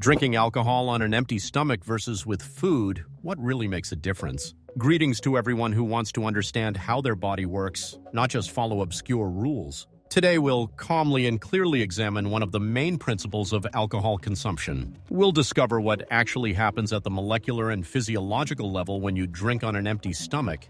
Drinking alcohol on an empty stomach versus with food, what really makes a difference? Greetings to everyone who wants to understand how their body works, not just follow obscure rules. Today we'll calmly and clearly examine one of the main principles of alcohol consumption. We'll discover what actually happens at the molecular and physiological level when you drink on an empty stomach,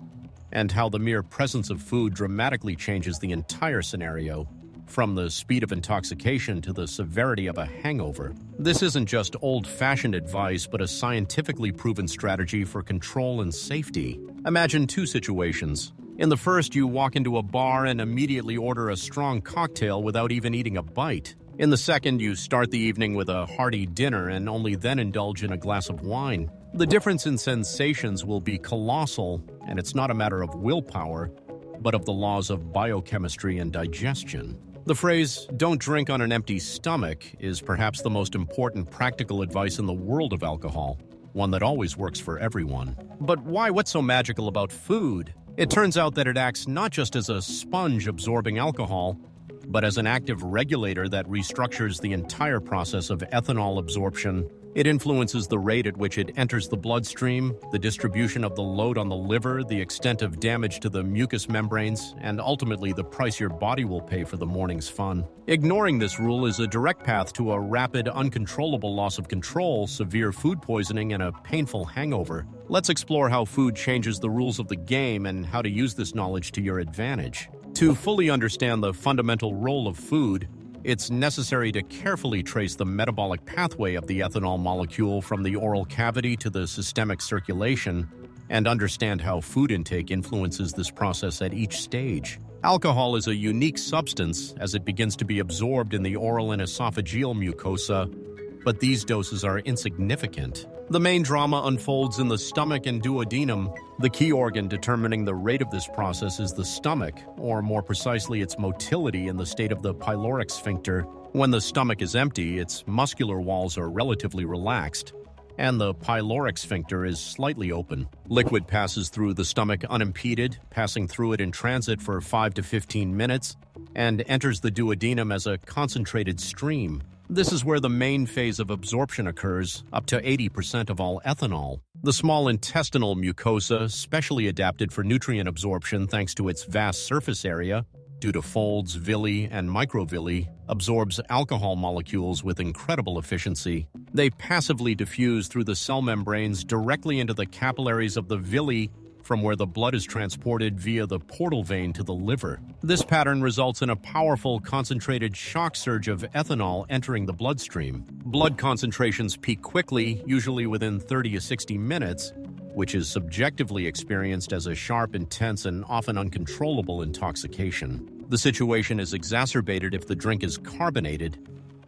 and how the mere presence of food dramatically changes the entire scenario, from the speed of intoxication to the severity of a hangover. This isn't just old-fashioned advice, but a scientifically proven strategy for control and safety. Imagine two situations. In the first, you walk into a bar and immediately order a strong cocktail without even eating a bite. In the second, you start the evening with a hearty dinner and only then indulge in a glass of wine. The difference in sensations will be colossal, and it's not a matter of willpower, but of the laws of biochemistry and digestion. The phrase, "don't drink on an empty stomach," is perhaps the most important practical advice in the world of alcohol, one that always works for everyone. But why? What's so magical about food? It turns out that it acts not just as a sponge absorbing alcohol, but as an active regulator that restructures the entire process of ethanol absorption. It influences the rate at which it enters the bloodstream, the distribution of the load on the liver, the extent of damage to the mucous membranes, and ultimately the price your body will pay for the morning's fun. Ignoring this rule is a direct path to a rapid, uncontrollable loss of control, severe food poisoning, and a painful hangover. Let's explore how food changes the rules of the game and how to use this knowledge to your advantage. To fully understand the fundamental role of food, it's necessary to carefully trace the metabolic pathway of the ethanol molecule from the oral cavity to the systemic circulation and understand how food intake influences this process at each stage. Alcohol is a unique substance as it begins to be absorbed in the oral and esophageal mucosa, but these doses are insignificant. The main drama unfolds in the stomach and duodenum. The key organ determining the rate of this process is the stomach, or more precisely its motility in the state of the pyloric sphincter. When the stomach is empty, its muscular walls are relatively relaxed, and the pyloric sphincter is slightly open. Liquid passes through the stomach unimpeded, passing through it in transit for 5 to 15 minutes, and enters the duodenum as a concentrated stream. This is where the main phase of absorption occurs, up to 80% of all ethanol. The small intestinal mucosa, specially adapted for nutrient absorption thanks to its vast surface area, due to folds, villi, and microvilli, absorbs alcohol molecules with incredible efficiency. They passively diffuse through the cell membranes directly into the capillaries of the villi, from where the blood is transported via the portal vein to the liver. This pattern results in a powerful, concentrated shock surge of ethanol entering the bloodstream. Blood concentrations peak quickly, usually within 30 to 60 minutes, which is subjectively experienced as a sharp, intense, and often uncontrollable intoxication. The situation is exacerbated if the drink is carbonated.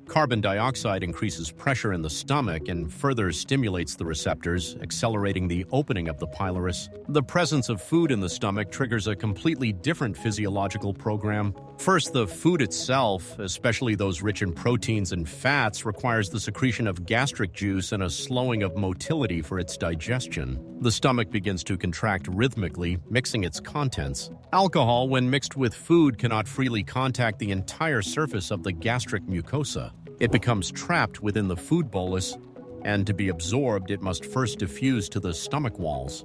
Carbon dioxide increases pressure in the stomach and further stimulates the receptors, accelerating the opening of the pylorus. The presence of food in the stomach triggers a completely different physiological program. First, the food itself, especially those rich in proteins and fats, requires the secretion of gastric juice and a slowing of motility for its digestion. The stomach begins to contract rhythmically, mixing its contents. Alcohol, when mixed with food, cannot freely contact the entire surface of the gastric mucosa. It becomes trapped within the food bolus, and to be absorbed, it must first diffuse to the stomach walls.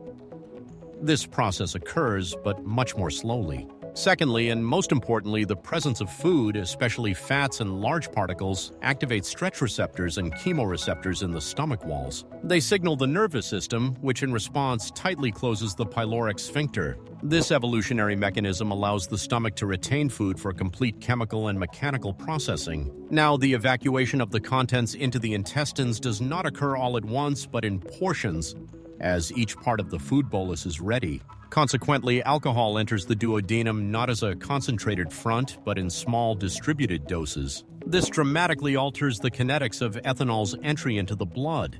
This process occurs, but much more slowly. Secondly, and most importantly, the presence of food, especially fats and large particles, activates stretch receptors and chemoreceptors in the stomach walls. They signal the nervous system, which in response tightly closes the pyloric sphincter. This evolutionary mechanism allows the stomach to retain food for complete chemical and mechanical processing. Now, the evacuation of the contents into the intestines does not occur all at once, but in portions, as each part of the food bolus is ready. Consequently, alcohol enters the duodenum not as a concentrated front, but in small, distributed doses. This dramatically alters the kinetics of ethanol's entry into the blood.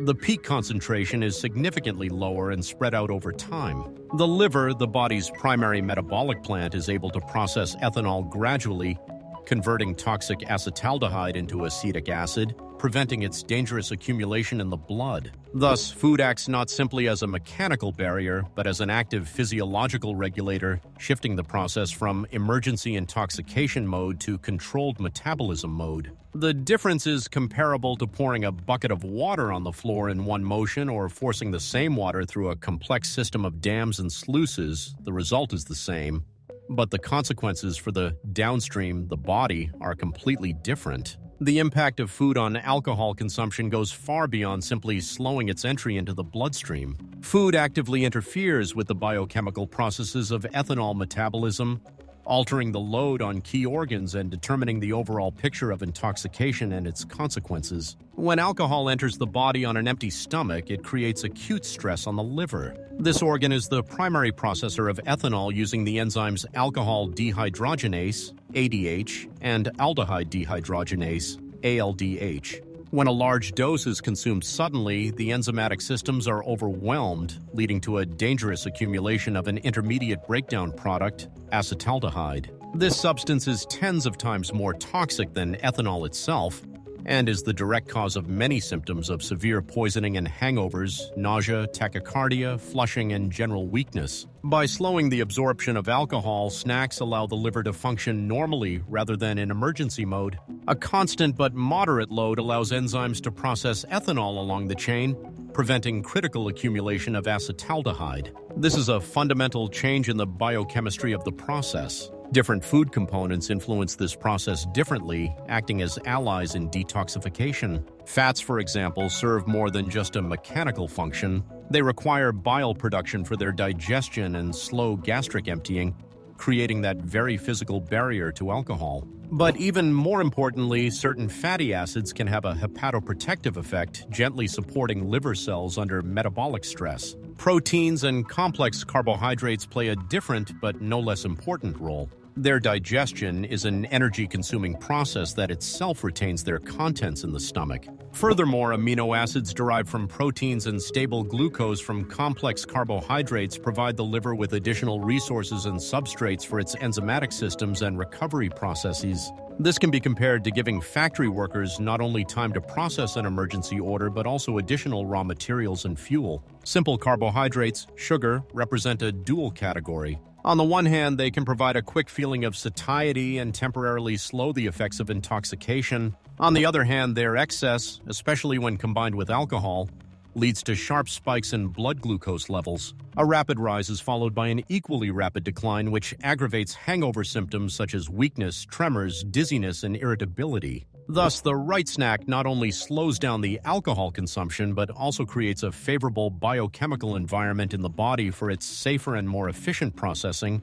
The peak concentration is significantly lower and spread out over time. The liver, the body's primary metabolic plant, is able to process ethanol gradually, converting toxic acetaldehyde into acetic acid, preventing its dangerous accumulation in the blood. Thus, food acts not simply as a mechanical barrier, but as an active physiological regulator, shifting the process from emergency intoxication mode to controlled metabolism mode. The difference is comparable to pouring a bucket of water on the floor in one motion or forcing the same water through a complex system of dams and sluices. The result is the same, but the consequences for the downstream, the body, are completely different. The impact of food on alcohol consumption goes far beyond simply slowing its entry into the bloodstream. Food actively interferes with the biochemical processes of ethanol metabolism, altering the load on key organs and determining the overall picture of intoxication and its consequences. When alcohol enters the body on an empty stomach, it creates acute stress on the liver. This organ is the primary processor of ethanol using the enzymes alcohol dehydrogenase, ADH, and aldehyde dehydrogenase, ALDH. When a large dose is consumed suddenly, the enzymatic systems are overwhelmed, leading to a dangerous accumulation of an intermediate breakdown product, acetaldehyde. This substance is tens of times more toxic than ethanol itself, and is the direct cause of many symptoms of severe poisoning and hangovers, nausea, tachycardia, flushing, and general weakness. By slowing the absorption of alcohol, snacks allow the liver to function normally rather than in emergency mode. A constant but moderate load allows enzymes to process ethanol along the chain, preventing critical accumulation of acetaldehyde. This is a fundamental change in the biochemistry of the process. Different food components influence this process differently, acting as allies in detoxification. Fats, for example, serve more than just a mechanical function. They require bile production for their digestion and slow gastric emptying, creating that very physical barrier to alcohol. But even more importantly, certain fatty acids can have a hepatoprotective effect, gently supporting liver cells under metabolic stress. Proteins and complex carbohydrates play a different but no less important role. Their digestion is an energy-consuming process that itself retains their contents in the stomach. Furthermore, amino acids derived from proteins and stable glucose from complex carbohydrates provide the liver with additional resources and substrates for its enzymatic systems and recovery processes. This can be compared to giving factory workers not only time to process an emergency order, but also additional raw materials and fuel. Simple carbohydrates, sugar, represent a dual category. On the one hand, they can provide a quick feeling of satiety and temporarily slow the effects of intoxication. On the other hand, their excess, especially when combined with alcohol, leads to sharp spikes in blood glucose levels. A rapid rise is followed by an equally rapid decline, which aggravates hangover symptoms such as weakness, tremors, dizziness, and irritability. Thus, the right snack not only slows down the alcohol consumption, but also creates a favorable biochemical environment in the body for its safer and more efficient processing,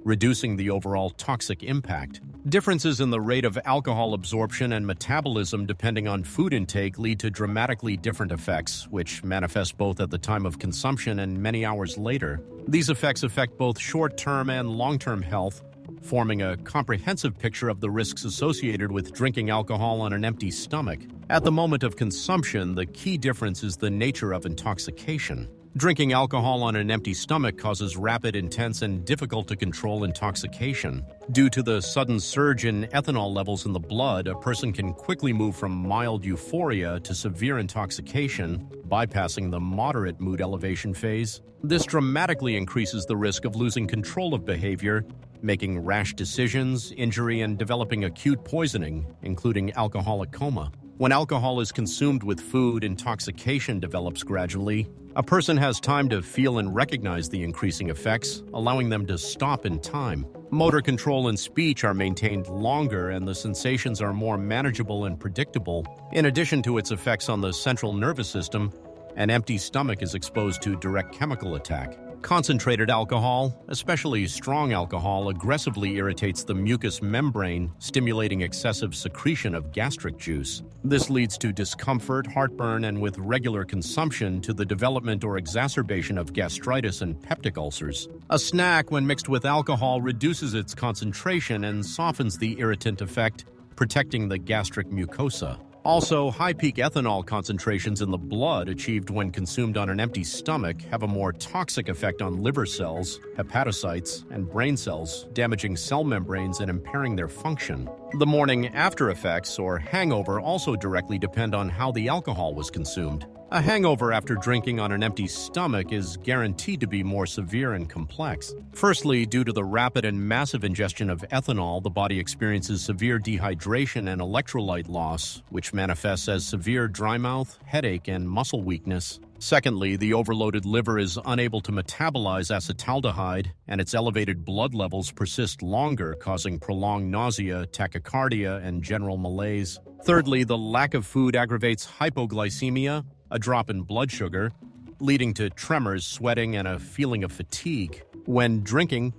reducing the overall toxic impact. Differences in the rate of alcohol absorption and metabolism depending on food intake lead to dramatically different effects, which manifest both at the time of consumption and many hours later. These effects affect both short-term and long-term health, forming a comprehensive picture of the risks associated with drinking alcohol on an empty stomach. At the moment of consumption, the key difference is the nature of intoxication. Drinking alcohol on an empty stomach causes rapid, intense, and difficult-to-control intoxication. Due to the sudden surge in ethanol levels in the blood, a person can quickly move from mild euphoria to severe intoxication, bypassing the moderate mood elevation phase. This dramatically increases the risk of losing control of behavior, making rash decisions, injury, and developing acute poisoning, including alcoholic coma. When alcohol is consumed with food, intoxication develops gradually. A person has time to feel and recognize the increasing effects, allowing them to stop in time. Motor control and speech are maintained longer, and the sensations are more manageable and predictable. In addition to its effects on the central nervous system, an empty stomach is exposed to direct chemical attack. Concentrated alcohol, especially strong alcohol, aggressively irritates the mucous membrane, stimulating excessive secretion of gastric juice. This leads to discomfort, heartburn, and with regular consumption to the development or exacerbation of gastritis and peptic ulcers. A snack, when mixed with alcohol, reduces its concentration and softens the irritant effect, protecting the gastric mucosa. Also, high peak ethanol concentrations in the blood achieved when consumed on an empty stomach have a more toxic effect on liver cells, hepatocytes, and brain cells, damaging cell membranes and impairing their function. The morning after effects or hangover also directly depend on how the alcohol was consumed. A hangover after drinking on an empty stomach is guaranteed to be more severe and complex. Firstly, due to the rapid and massive ingestion of ethanol, the body experiences severe dehydration and electrolyte loss, which manifests as severe dry mouth, headache, and muscle weakness. Secondly, the overloaded liver is unable to metabolize acetaldehyde, and its elevated blood levels persist longer, causing prolonged nausea, tachycardia, and general malaise. Thirdly, the lack of food aggravates hypoglycemia, a drop in blood sugar, leading to tremors, sweating, and a feeling of fatigue. When drinking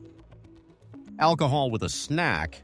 alcohol with a snack,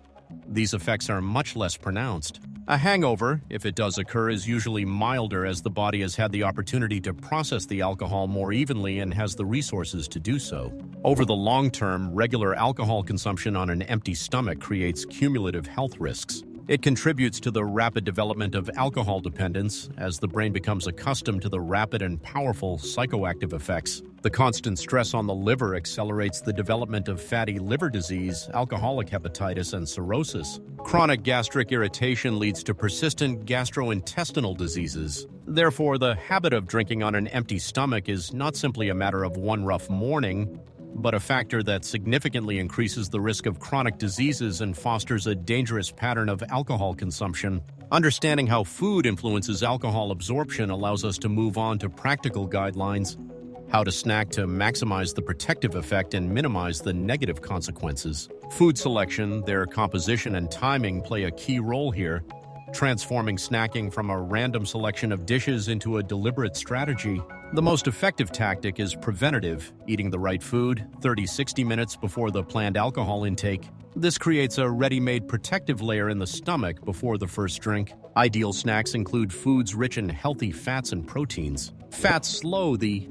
these effects are much less pronounced. A hangover, if it does occur, is usually milder as the body has had the opportunity to process the alcohol more evenly and has the resources to do so. Over the long term, regular alcohol consumption on an empty stomach creates cumulative health risks. It contributes to the rapid development of alcohol dependence as the brain becomes accustomed to the rapid and powerful psychoactive effects. The constant stress on the liver accelerates the development of fatty liver disease, alcoholic hepatitis, and cirrhosis. Chronic gastric irritation leads to persistent gastrointestinal diseases. Therefore, the habit of drinking on an empty stomach is not simply a matter of one rough morning, but a factor that significantly increases the risk of chronic diseases and fosters a dangerous pattern of alcohol consumption. Understanding how food influences alcohol absorption allows us to move on to practical guidelines: how to snack to maximize the protective effect and minimize the negative consequences. Food selection, their composition, and timing play a key role here, transforming snacking from a random selection of dishes into a deliberate strategy. The most effective tactic is preventative, eating the right food 30-60 minutes before the planned alcohol intake. This creates a ready-made protective layer in the stomach before the first drink. Ideal snacks include foods rich in healthy fats and proteins. Fats slow the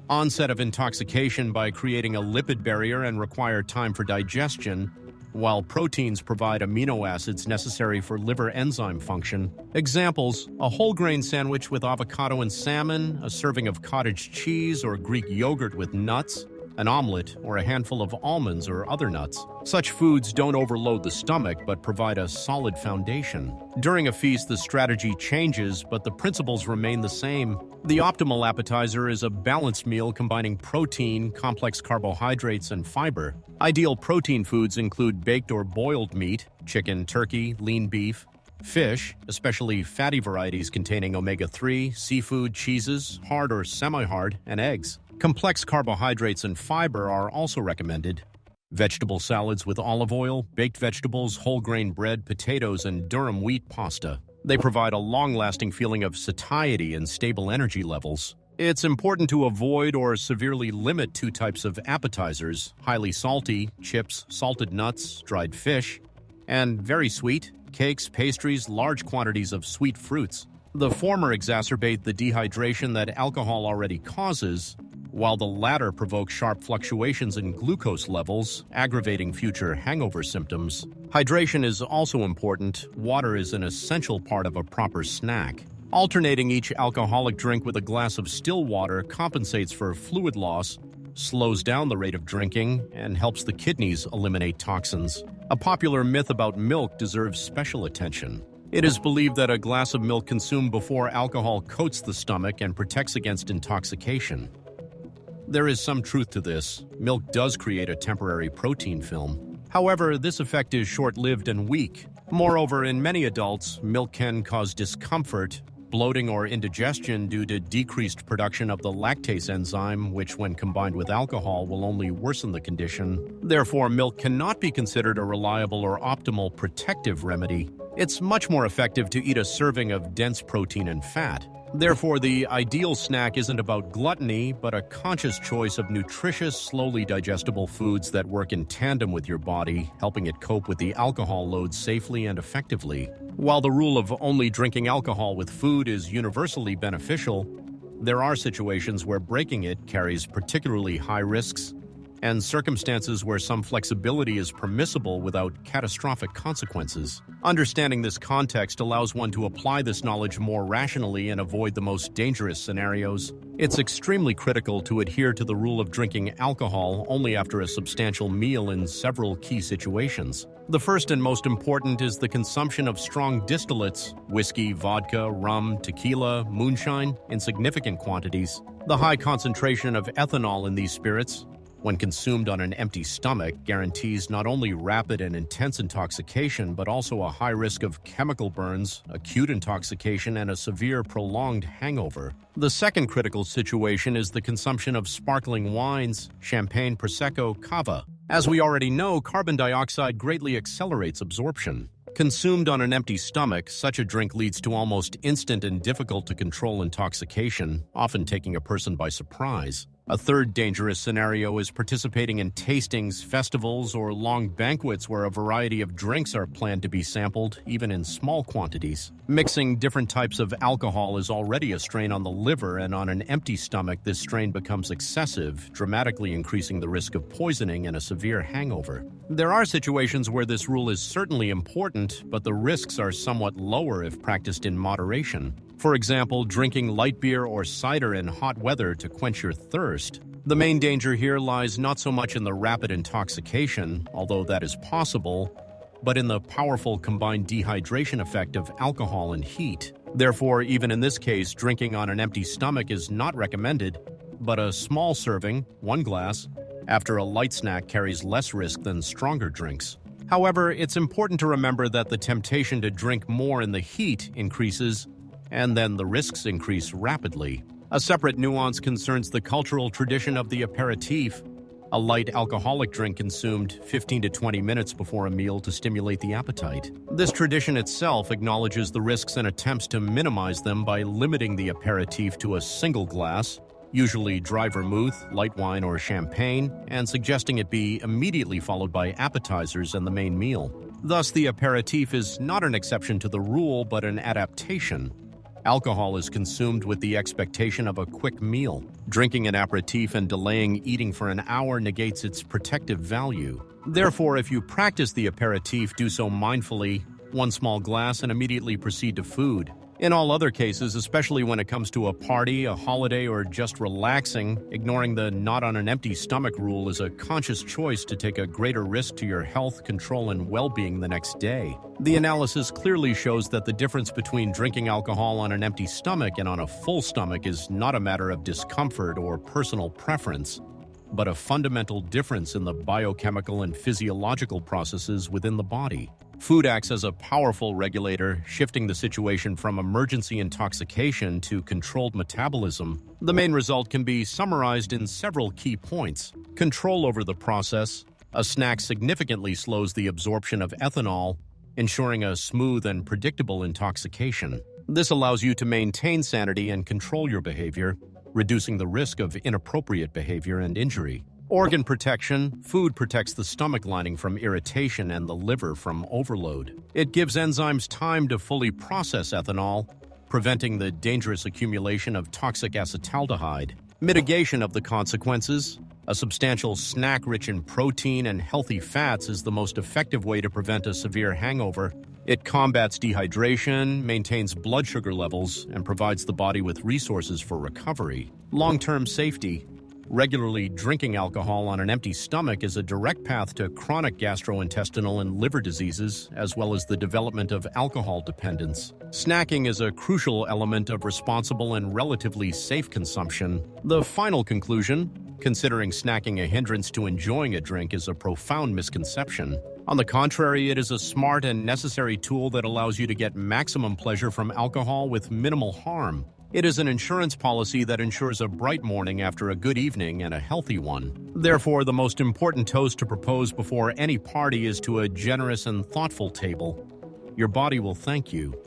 onset of intoxication by creating a lipid barrier and require time for digestion, while proteins provide amino acids necessary for liver enzyme function. Examples: a whole grain sandwich with avocado and salmon, a serving of cottage cheese or Greek yogurt with nuts, an omelet, or a handful of almonds or other nuts. Such foods don't overload the stomach but provide a solid foundation. During a feast, the strategy changes, but the principles remain the same. The optimal appetizer is a balanced meal combining protein, complex carbohydrates, and fiber. Ideal protein foods include baked or boiled meat, chicken, turkey, lean beef, fish, especially fatty varieties containing omega-3, seafood, cheeses, hard or semi-hard, and eggs. Complex carbohydrates and fiber are also recommended. Vegetable salads with olive oil, baked vegetables, whole grain bread, potatoes, and durum wheat pasta. They provide a long-lasting feeling of satiety and stable energy levels. It's important to avoid or severely limit two types of appetizers: highly salty, chips, salted nuts, dried fish, and very sweet, cakes, pastries, large quantities of sweet fruits. The former exacerbate the dehydration that alcohol already causes, while the latter provoke sharp fluctuations in glucose levels, aggravating future hangover symptoms. Hydration is also important. Water is an essential part of a proper snack. Alternating each alcoholic drink with a glass of still water compensates for fluid loss, slows down the rate of drinking, and helps the kidneys eliminate toxins. A popular myth about milk deserves special attention. It is believed that a glass of milk consumed before alcohol coats the stomach and protects against intoxication. There is some truth to this. Milk does create a temporary protein film. However, this effect is short-lived and weak. Moreover, in many adults, milk can cause discomfort, bloating, or indigestion due to decreased production of the lactase enzyme, which, when combined with alcohol, will only worsen the condition. Therefore, milk cannot be considered a reliable or optimal protective remedy. It's much more effective to eat a serving of dense protein and fat. Therefore, the ideal snack isn't about gluttony, but a conscious choice of nutritious, slowly digestible foods that work in tandem with your body, helping it cope with the alcohol load safely and effectively. While the rule of only drinking alcohol with food is universally beneficial, there are situations where breaking it carries particularly high risks. and circumstances where some flexibility is permissible without catastrophic consequences. Understanding this context allows one to apply this knowledge more rationally and avoid the most dangerous scenarios. It's extremely critical to adhere to the rule of drinking alcohol only after a substantial meal in several key situations. The first and most important is the consumption of strong distillates, whiskey, vodka, rum, tequila, moonshine, in significant quantities. The high concentration of ethanol in these spirits, when consumed on an empty stomach, guarantees not only rapid and intense intoxication, but also a high risk of chemical burns, acute intoxication, and a severe prolonged hangover. The second critical situation is the consumption of sparkling wines, champagne, prosecco, cava. As we already know, carbon dioxide greatly accelerates absorption. Consumed on an empty stomach, such a drink leads to almost instant and difficult-to-control intoxication, often taking a person by surprise. A third dangerous scenario is participating in tastings, festivals, or long banquets where a variety of drinks are planned to be sampled, even in small quantities. Mixing different types of alcohol is already a strain on the liver, and on an empty stomach, this strain becomes excessive, dramatically increasing the risk of poisoning and a severe hangover. There are situations where this rule is certainly important, but the risks are somewhat lower if practiced in moderation. For example, drinking light beer or cider in hot weather to quench your thirst. The main danger here lies not so much in the rapid intoxication, although that is possible, but in the powerful combined dehydration effect of alcohol and heat. Therefore, even in this case, drinking on an empty stomach is not recommended, but a small serving, 1 glass, after a light snack carries less risk than stronger drinks. However, it's important to remember that the temptation to drink more in the heat increases, and then the risks increase rapidly. A separate nuance concerns the cultural tradition of the aperitif, a light alcoholic drink consumed 15 to 20 minutes before a meal to stimulate the appetite. This tradition itself acknowledges the risks and attempts to minimize them by limiting the aperitif to a single glass, usually dry vermouth, light wine, or champagne, and suggesting it be immediately followed by appetizers and the main meal. Thus, the aperitif is not an exception to the rule, but an adaptation. Alcohol is consumed with the expectation of a quick meal. Drinking an aperitif and delaying eating for an hour negates its protective value. Therefore, if you practice the aperitif, do so mindfully, 1 small glass, and immediately proceed to food. In all other cases, especially when it comes to a party, a holiday, or just relaxing, ignoring the not on an empty stomach rule is a conscious choice to take a greater risk to your health, control, and well-being the next day. The analysis clearly shows that the difference between drinking alcohol on an empty stomach and on a full stomach is not a matter of discomfort or personal preference, but a fundamental difference in the biochemical and physiological processes within the body. Food acts as a powerful regulator, shifting the situation from emergency intoxication to controlled metabolism. The main result can be summarized in several key points. Control over the process. A snack significantly slows the absorption of ethanol, ensuring a smooth and predictable intoxication. This allows you to maintain sanity and control your behavior, reducing the risk of inappropriate behavior and injury. Organ protection. Food protects the stomach lining from irritation and the liver from overload. It gives enzymes time to fully process ethanol, preventing the dangerous accumulation of toxic acetaldehyde. Mitigation of the consequences. A substantial snack rich in protein and healthy fats is the most effective way to prevent a severe hangover. It combats dehydration, maintains blood sugar levels, and provides the body with resources for recovery. Long-term safety. Regularly drinking alcohol on an empty stomach is a direct path to chronic gastrointestinal and liver diseases, as well as the development of alcohol dependence. Snacking is a crucial element of responsible and relatively safe consumption. The final conclusion: considering snacking a hindrance to enjoying a drink is a profound misconception. On the contrary, it is a smart and necessary tool that allows you to get maximum pleasure from alcohol with minimal harm. It is an insurance policy that ensures a bright morning after a good evening and a healthy one. Therefore, the most important toast to propose before any party is to a generous and thoughtful table. Your body will thank you.